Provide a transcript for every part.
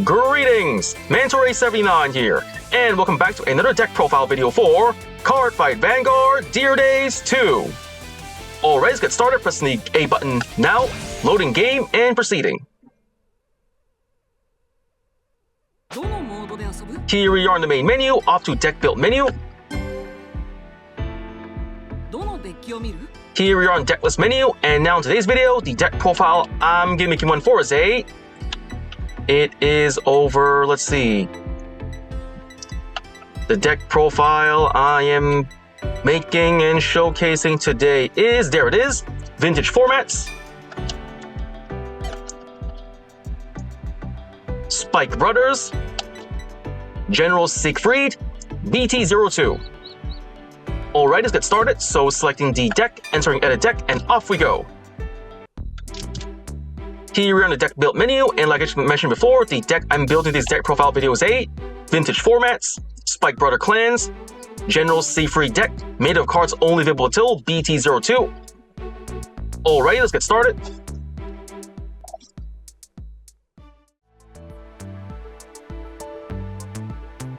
Greetings! Mantoray79 here, and welcome back to another deck profile video for Cardfight Vanguard Deer Days 2. Alright, let's get started. Pressing the A button now, loading game, and proceeding. Here we are in the main menu, off to deck build menu. Here we are on deck list menu, and now in today's video, the deck profile I'm gonna make one for is it is over, let's see. The deck profile I am making and showcasing today is, there it is, Vintage Formats, Spike Brothers, General Seifried, BT02. Alright, let's get started. So selecting the deck, entering edit deck, and off we go. Here we're on the deck build menu, and like I mentioned before, the deck I'm building this deck profile video is a Vintage Formats, Spike Brother Clans, General Seifried deck, made of cards only available until BT02. Alright, let's get started.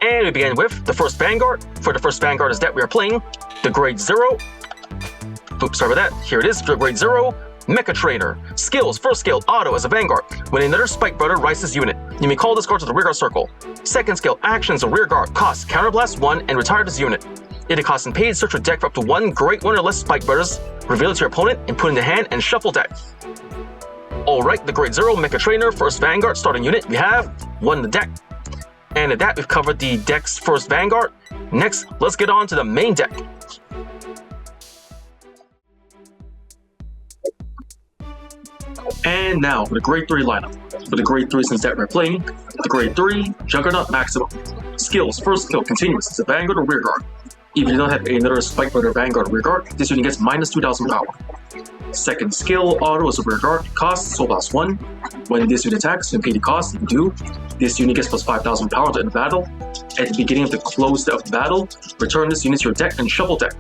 And we begin with the first Vanguard. For the first Vanguard is that we are playing the Grade 0. Oops, sorry about that. Here it is, the Grade 0. Mecha Trainer. Skills, first skill, auto as a Vanguard. When another Spike Brother rises unit, you may call this card to the rearguard circle. Second skill, actions, a rearguard, cost, counterblast 1, and retire this unit. If it costs and paid, search your deck for up to one Great 1 or less Spike Brothers, reveal it to your opponent, and put in the hand and shuffle deck. Alright, the Grade 0 Mecha Trainer, first Vanguard, starting unit, we have one in the deck. And at that, we've covered the deck's first Vanguard. Next, let's get on to the main deck. And now for the Grade 3 lineup. For the Grade 3 since that we're playing, the Grade 3 Juggernaut Maximum. Skills, first skill, continuous, it's a Vanguard or Rearguard. If you don't have another Spike Brother Vanguard or Rearguard, this unit gets minus 2,000 power. Second skill, auto as a Rearguard, cost, soul blast 1. When this unit attacks, you pay the cost. If you do, this unit gets plus 5,000 power to end the battle. At the beginning of the close of the battle, return this unit to your deck and shuffle deck.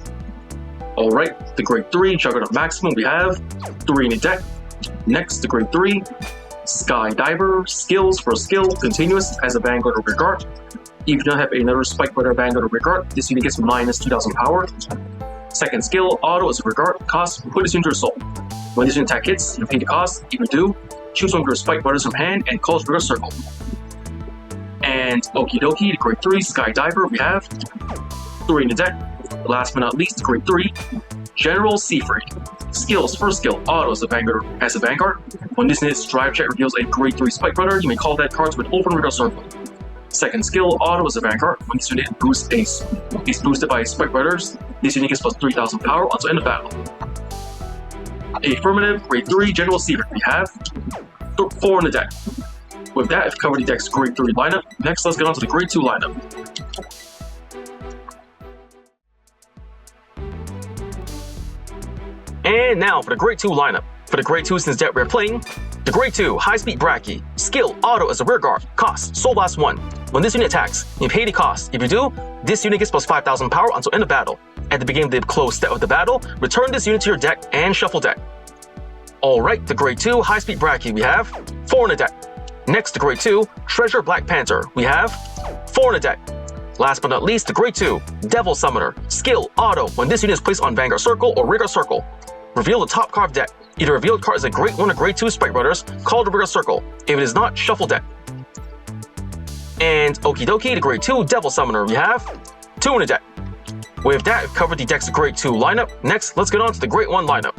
Alright, the Grade 3 Juggernaut Maximum, we have 3 in the deck. Next, the Grade 3 Skydiver. Skills, first skill, continuous as a Vanguard or Rearguard. If you don't have another Spike Brother Vanguard or Rearguard, this unit gets minus 2,000 power. Second skill, auto as a Rearguard, cost, put this into your soul. When this unit attack hits, you pay the cost. If you do, choose one of your Spike Brothers from hand and call it rearguard circle. And okie dokie, the Grade 3 Skydiver, we have 3 in the deck. Last but not least, the Grade 3 General Seifried. Skills, first skill, auto as a Vanguard. When this unit's drive check reveals a Grade 3 Spike Brother, you may call that card to an open rearguard circle. Second skill, auto as a Vanguard. When this unit is boosted by Spike Brothers, this unit gets plus 3,000 power until end of battle. Affirmative, Grade 3 General Seifried. We have 4 in the deck. With that, I've covered the deck's Grade 3 lineup. Next, let's get on to the Grade 2 lineup. And now for the Grade 2 lineup. For the Grade 2 since that we're playing, the Grade 2 High-Speed Bracky. Skill, auto as a Rearguard. Cost, Soul Blast 1. When this unit attacks, you pay the cost. If you do, this unit gets plus 5,000 power until end of battle. At the beginning of the close step of the battle, return this unit to your deck and shuffle deck. Alright, the Grade 2 High-Speed Bracky, we have 4 in the deck. Next, the Grade 2 Treasure Black Panther, we have 4 in the deck. Last but not least, the Grade 2 Devil Summoner. Skill, auto, when this unit is placed on Vanguard Circle or Rearguard Circle, reveal the top card of deck. If the revealed card is a Grade 1 or Grade 2 Spike Brothers, call the Rearguard Circle. If it is not, shuffle deck. And okie dokie, the Grade 2 Devil Summoner, we have 2 in the deck. With that, we've covered the deck's Grade 2 lineup. Next, let's get on to the Grade 1 lineup.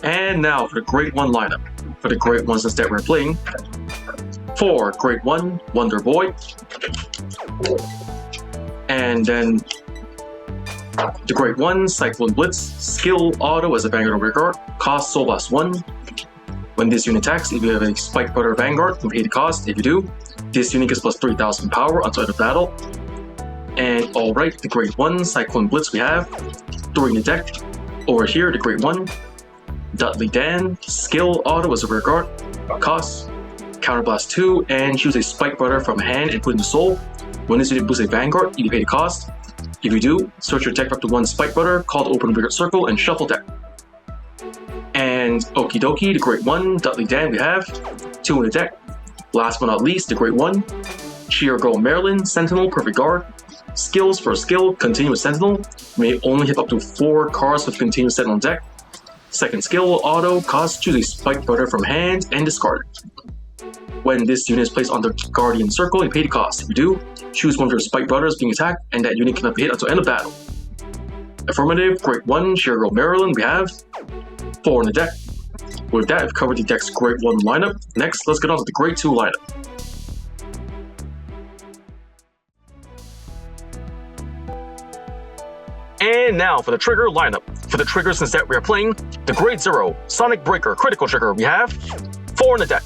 And now for the Grade 1 lineup. For the Grade 1 since that we're playing, 4 Grade 1 Wonder Boy. And then the Grade 1 Cyclone Blitz. Skill, auto as a Vanguard or Rearguard. Cost, Soul Blast 1. When this unit attacks, if you have a Spike Brother Vanguard, you pay the cost. If you do, this unit gets plus 3,000 power until end of battle. And alright, the Grade 1 Cyclone Blitz, we have 3 in the deck. Over here, the Grade 1 Dudley Dan. Skill, auto as a Rearguard. Cost, Counterblast 2, and choose a Spike Brother from hand and put in the soul. When this unit boosts a Vanguard, you pay the cost. If you do, search your deck for up to one Spike Brother, call to open Vanguard Circle, and shuffle deck. And Okie Dokie, the Great One, Dudley Dan, we have 2 in the deck. Last but not least, the Great One, Cheer Girl Marilyn, Sentinel, Perfect Guard. Skills for skill, Continuous Sentinel, may only hit up to 4 cards with Continuous Sentinel deck. Second skill, Auto, cost, choose a Spike Brother from hand and discard it. When this unit is placed on the Guardian Circle, you pay the cost. If you do, choose one of your Spike Brothers being attacked, and that unit cannot be hit until end of battle. Affirmative, Great One, Cheer Girl Marilyn, we have 4 in the deck. With that, we've covered the deck's Great One lineup. Next, let's get on to the Great 2 lineup. And now for the trigger lineup. For the triggers since that we are playing, the Grade 0, Sonic Breaker, critical trigger, we have 4 in the deck.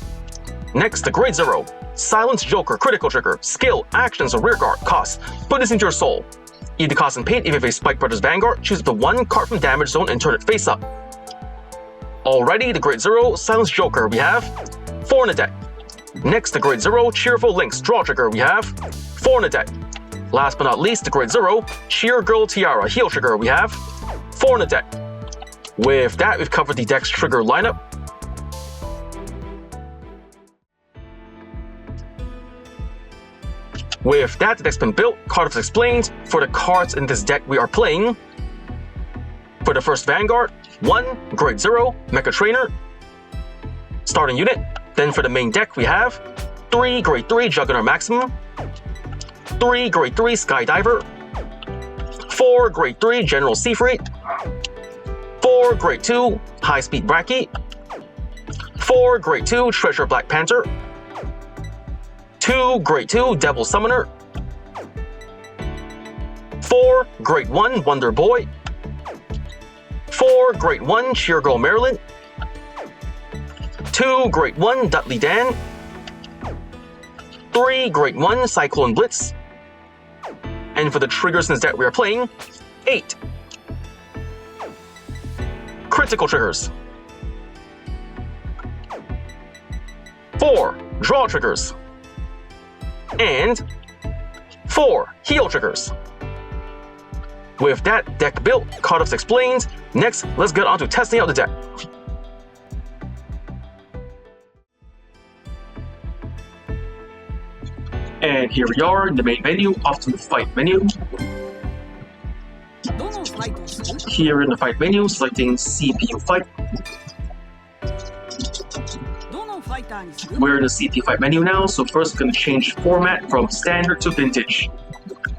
Next, the Grade 0, Silence Joker, critical trigger, skill, actions, or rear guard, cost, put this into your soul. Eat the cost and pay it if you have a Spike Brothers Vanguard, choose the 1 card from damage zone and turn it face up. Already, the Grade 0, Silence Joker, we have 4 in the deck. Next, the Grade 0, Cheerful Lynx, draw trigger, we have 4 in the deck. Last but not least, the Grade 0, Cheer Girl Tiara, heal trigger, we have 4 in the deck. With that, we've covered the deck's trigger lineup. With that, the deck's been built, cards explained. For the cards in this deck we are playing, for the first Vanguard, 1 Grade 0, Mecha Trainer, starting unit. Then for the main deck, we have 3 Grade 3, Juggernaut Maximum, 3 Grade 3, Skydiver, 4 Grade 3, General Seifried, 4 Grade 2, High Speed Bracky, 4 Grade 2, Treasure Black Panther, 2 Grade 2, Devil Summoner, 4 Grade 1, Wonder Boy, 4 Grade 1, Cheer Girl Marilyn, 2 Grade 1, Dudley Dan, 3 Grade 1, Cyclone Blitz, and for the triggers since that we are playing, 8 critical triggers, 4 draw triggers, and 4 heal triggers. With that deck built, cards explained, next let's get on to testing out the deck. And here we are in the main menu, off to the fight menu. Here in the fight menu, selecting CPU fight. We're in the CPU fight menu now, so first I'm going to change format from standard to vintage.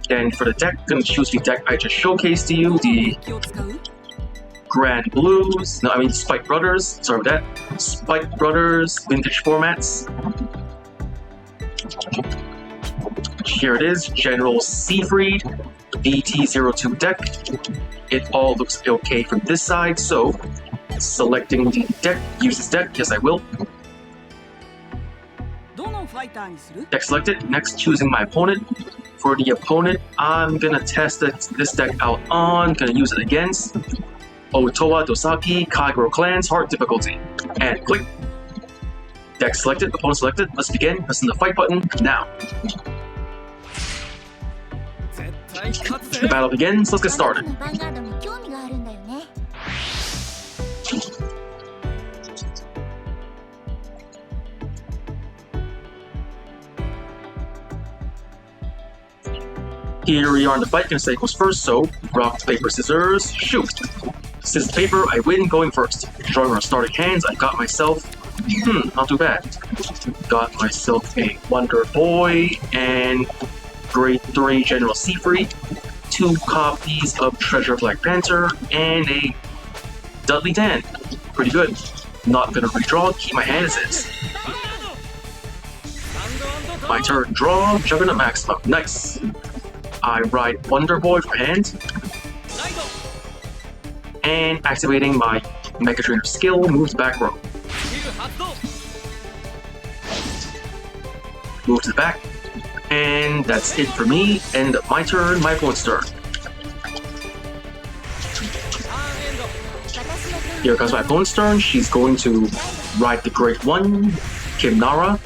Then for the deck, I'm going to choose the deck I just showcased to you, the Grand Blues, no, I mean Spike Brothers, sorry about that, Spike Brothers vintage formats. Here it is, General Seifried, BT02 deck. It all looks okay from this side, so selecting the deck, use this deck, yes I will. Deck selected, next choosing my opponent. For the opponent, I'm gonna test this deck out on, gonna use it against Otowa Dosaki, Kaigoro Clans, hard difficulty. And click. Deck selected, opponent selected, let's begin, pressing the fight button now. The battle begins, let's get started. Here we are in the fight, gonna say goes first, so rock, paper, scissors, shoot. Scissors, paper, I win going first. Drawing our starting hands, I got myself, not too bad. Got myself a Wonder Boy and Grade 3 General Seifried, 2 copies of Treasure Black Panther, and a Dudley Dan. Pretty good. Not gonna redraw, keep my hand as is. My turn, draw, Juggernaut Maximum, nice. I ride Wonder Boy for hand, and activating my Mega Trainer skill, moves back row. Move to the back, and that's it for me. End of my turn, my opponent's turn. Here comes my opponent's turn. She's going to ride the Great One, Kim Nara,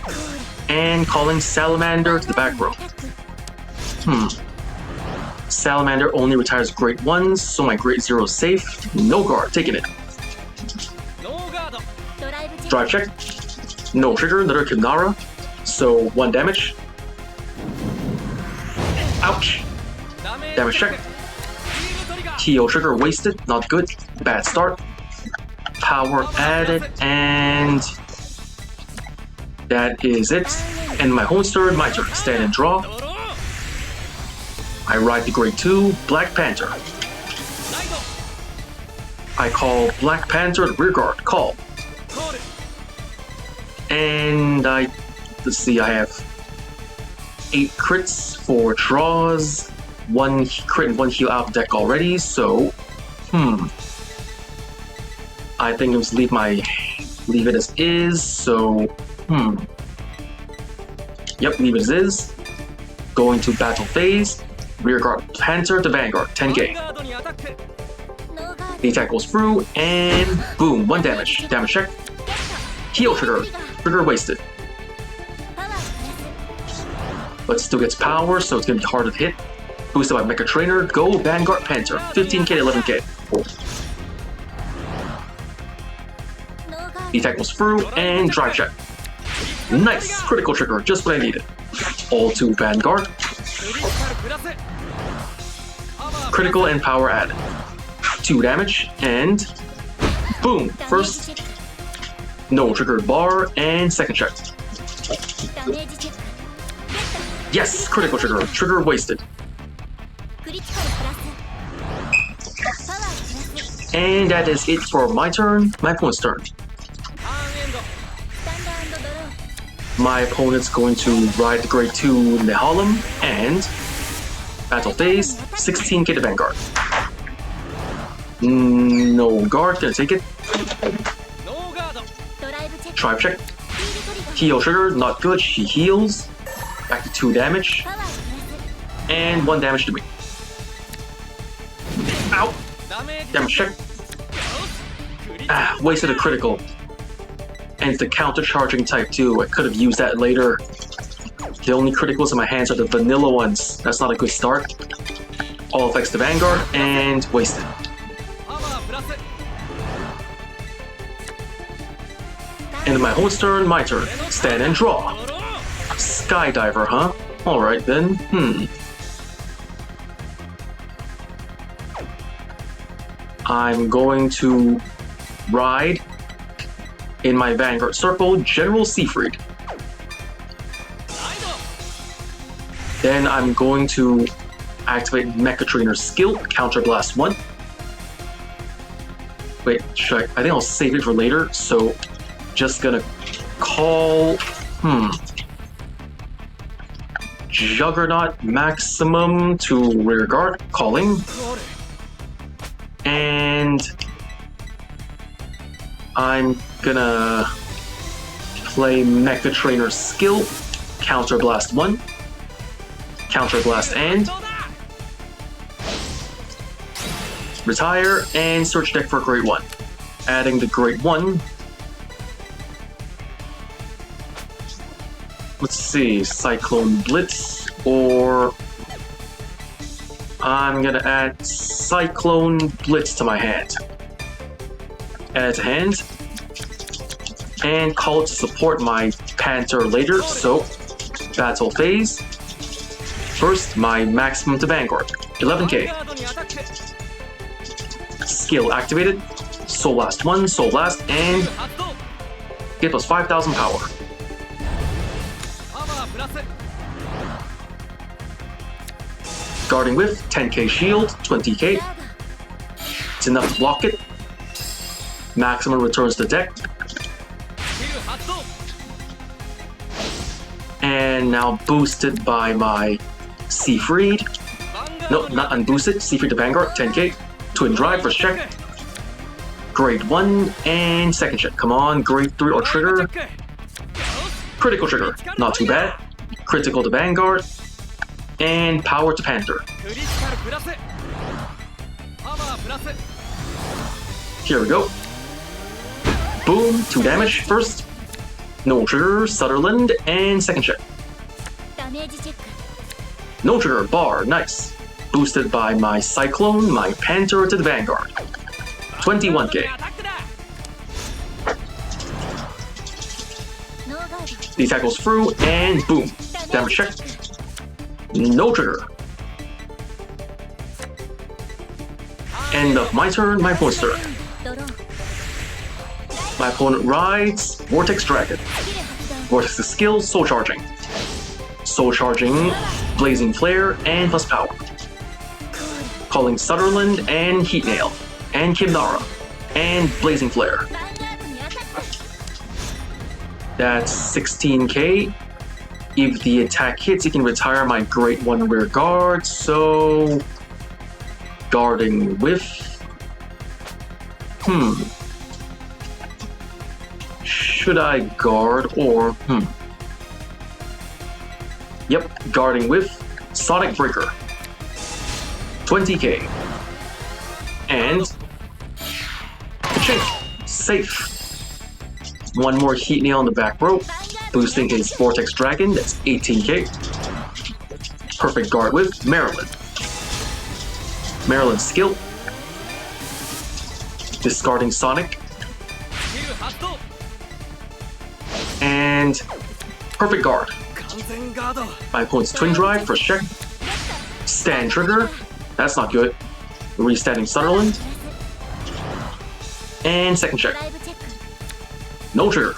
and calling Salamander to the back row. Salamander only retires grade 1s, so my grade 0 is safe. No guard, taking it. Drive check. No trigger, another Kimnara. So 1 damage. Ouch. Damage check. Heal trigger wasted, not good. Bad start. Power added, and that is it. And my home turn, my turn. Stand and draw. I ride the grade 2 Black Panther. I call Black Panther the rear guard. Call. And let's see, I have 8 crits, 4 draws, 1 crit and 1 heal out of deck already, so I think I'll just leave it as is, so yep, leave it as is. Going to battle phase. Rear guard Panther to Vanguard, 10k. The attack goes through, and boom, 1 damage. Damage check. Heal trigger. Trigger wasted. But still gets power, so it's gonna be harder to hit. Boosted by Mecha Trainer. Go Vanguard Panther. 15k to 11k. The attack goes through, and drive check. Nice! Critical trigger, just what I needed. All to Vanguard. Critical and power added. 2 damage, and boom! First, no triggered bar, and second check. Yes! Critical trigger. Trigger wasted. And that is it for my turn. My opponent's turn. My opponent's going to ride the grade 2 Nehalem and battle phase 16k to Vanguard. No guard, gonna take it. Drive check. Heal trigger, not good. She heals. Back to 2 damage. And 1 damage to me. Ow! Damage check. Wasted a critical. And it's the counter-charging type too. I could have used that later. The only criticals in my hands are the vanilla ones. That's not a good start. All effects to Vanguard, and wasted. And in my host turn, my turn. Stand and draw. Skydiver, huh? Alright then, I'm going to ride in my Vanguard circle, General Seifried. Then I'm going to activate Mecha Trainer's skill, Counter Blast 1. Wait, I think I'll save it for later, so just gonna call, Juggernaut Maximum to rear guard, calling. And I'm gonna play Mecha Trainer's skill, Counter Blast 1, Counter Blast and retire and search deck for grade 1. Adding the grade 1. Let's see, Cyclone Blitz, or I'm gonna add Cyclone Blitz to my hand. Add it to hand, and call it to support my Panther later, so battle phase. First, my maximum to Vanguard, 11k. Skill activated, Soul Blast 1, Soul Blast, and give us 5,000 power. Guarding with 10k shield, 20k. It's enough to block it. Maximum returns the deck. And now boosted by my Seifried. No, not unboosted. Seifried to Vanguard, 10k. Twin Drive, first check. Grade 1 and second check. Come on, grade 3 or trigger. Critical trigger, not too bad. Critical to Vanguard. And power to Panther. Here we go. Boom, 2 damage first. No trigger, Sutherland, and second check. No trigger, bar, nice. Boosted by my Cyclone, my Panther to the Vanguard. 21k. The attack goes through, and boom. Damage check. No trigger. End of my turn, my opponent's turn. My opponent rides Vortex Dragon. Vortex's skill, Soul Charging. Soul Charging, Blazing Flare, and plus power. Calling Sutherland and Heat Nail, and Kimnara, and Blazing Flare. That's 16k. If the attack hits, you can retire my Great One Rear Guard, so... Guarding with... Should I guard or... Yep, guarding with Sonic Breaker. 20k. And... Chink! Safe! One more Heat Nail on the back row, boosting his Vortex Dragon, that's 18k. Perfect guard with Maryland. Maryland's skill. Discarding Sonic. And perfect guard. My opponent's Twin Drive, first check. Stand trigger, that's not good. Restanding Sutherland. And second check. No trigger.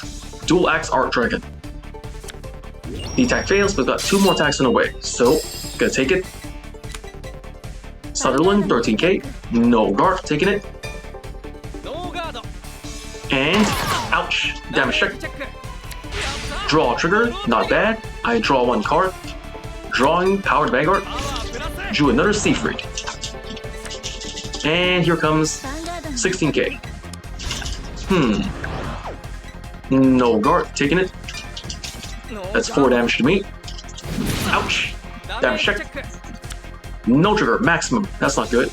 Dual Axe Art Dragon. The attack fails, but got 2 more attacks in a way, so gonna take it. Sutherland, 13k. No guard, taking it. And ouch, damage check. Draw trigger, not bad. I draw 1 card. Drawing Powered Vanguard. Drew another Seifried. And here comes 16k. No guard, taking it. That's 4 damage to me. Ouch. Damage check. No trigger, maximum. That's not good.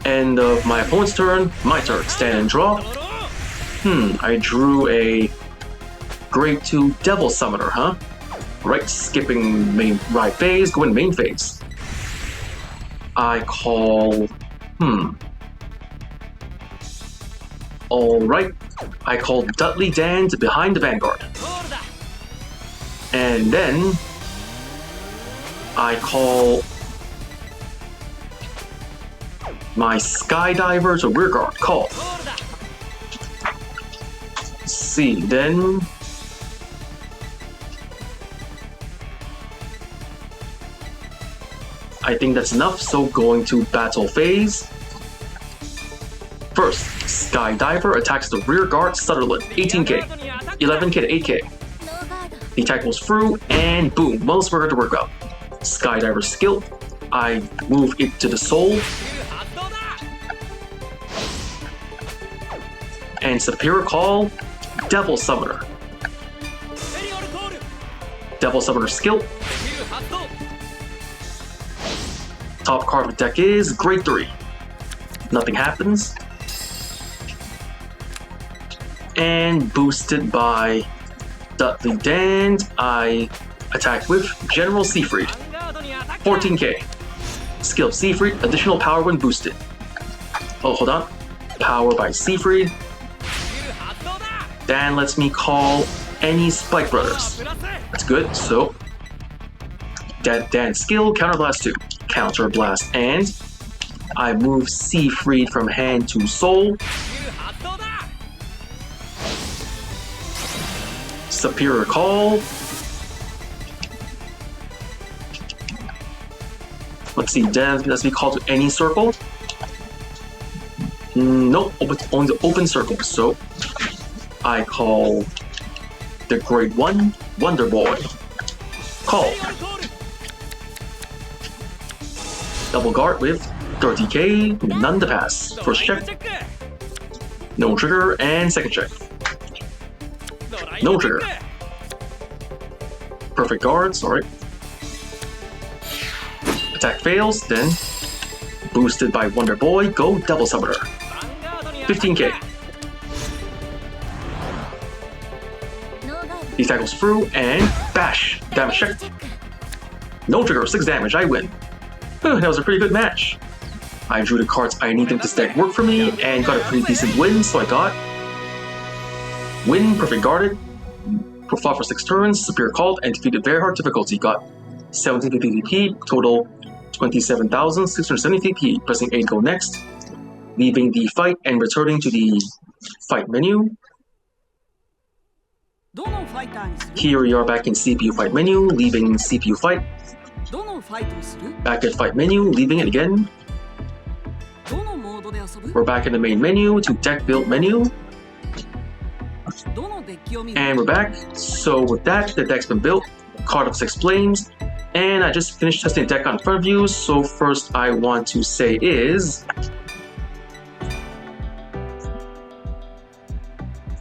End of my opponent's turn. My turn. Stand and draw. I drew a Grade 2 Devil Summoner, huh? Right, skipping main right phase, going main phase. I call... Alright, I call Dudley Dan to behind the Vanguard. And then... I call... my Skydiver to rearguard. Call. Let's see, then... I think that's enough, so going to battle phase. First, Skydiver attacks the rearguard Sutherland, 18k, 11k to 8k. The attack goes through, and boom, most worker to work up. Skydiver skill, I move it to the soul. And Superior Call, Devil Summoner. Devil Summoner skill. Top card of the deck is Grade 3. Nothing happens. And boosted by Dudley Dan, I attack with General Seifried. 14k. Skill of Seifried, additional power when boosted. Oh, hold on. Power by Seifried. Dan lets me call any Spike Brothers. That's good, so... Dan's skill, Counter Blast 2. Counter Blast, and I move Seifried from hand to soul. Superior Call. Let's see, Dan lets me call to any circle. Nope, only the open circle, so I call the Grade 1 Wonder Boy. Call. Double guard with 30k, none to pass. First check. No trigger, and second check. No trigger. Perfect guards, alright. Attack fails, then boosted by Wonder Boy, go Devil Summoner. 15k. The attack goes through, and bash. Damage check. No trigger, 6 damage, I win. That was a pretty good match. I drew the cards I needed this deck work for me and got a pretty decent win, so I got win, perfect guarded, profile for 6 turns, superior called, and defeated very hard difficulty. Got 1750 PP, total 27,670 PP, pressing A to go next, leaving the fight and returning to the fight menu. Here we are back in CPU fight menu, leaving CPU fight. Back at fight menu, leaving it again. We're back in the main menu to deck build menu. And we're back. So with that, the deck's been built. Card of 6 planes. And I just finished testing the deck on front view. So first I want to say is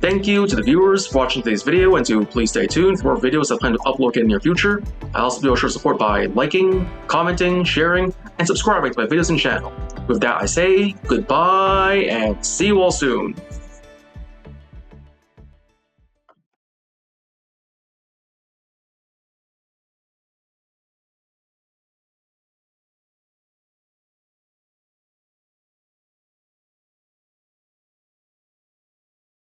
thank you to the viewers for watching today's video, and to please stay tuned for more videos I plan to upload in the near future. I also be able to show support by liking, commenting, sharing, and subscribing to my videos and channel. With that I say goodbye and see you all soon.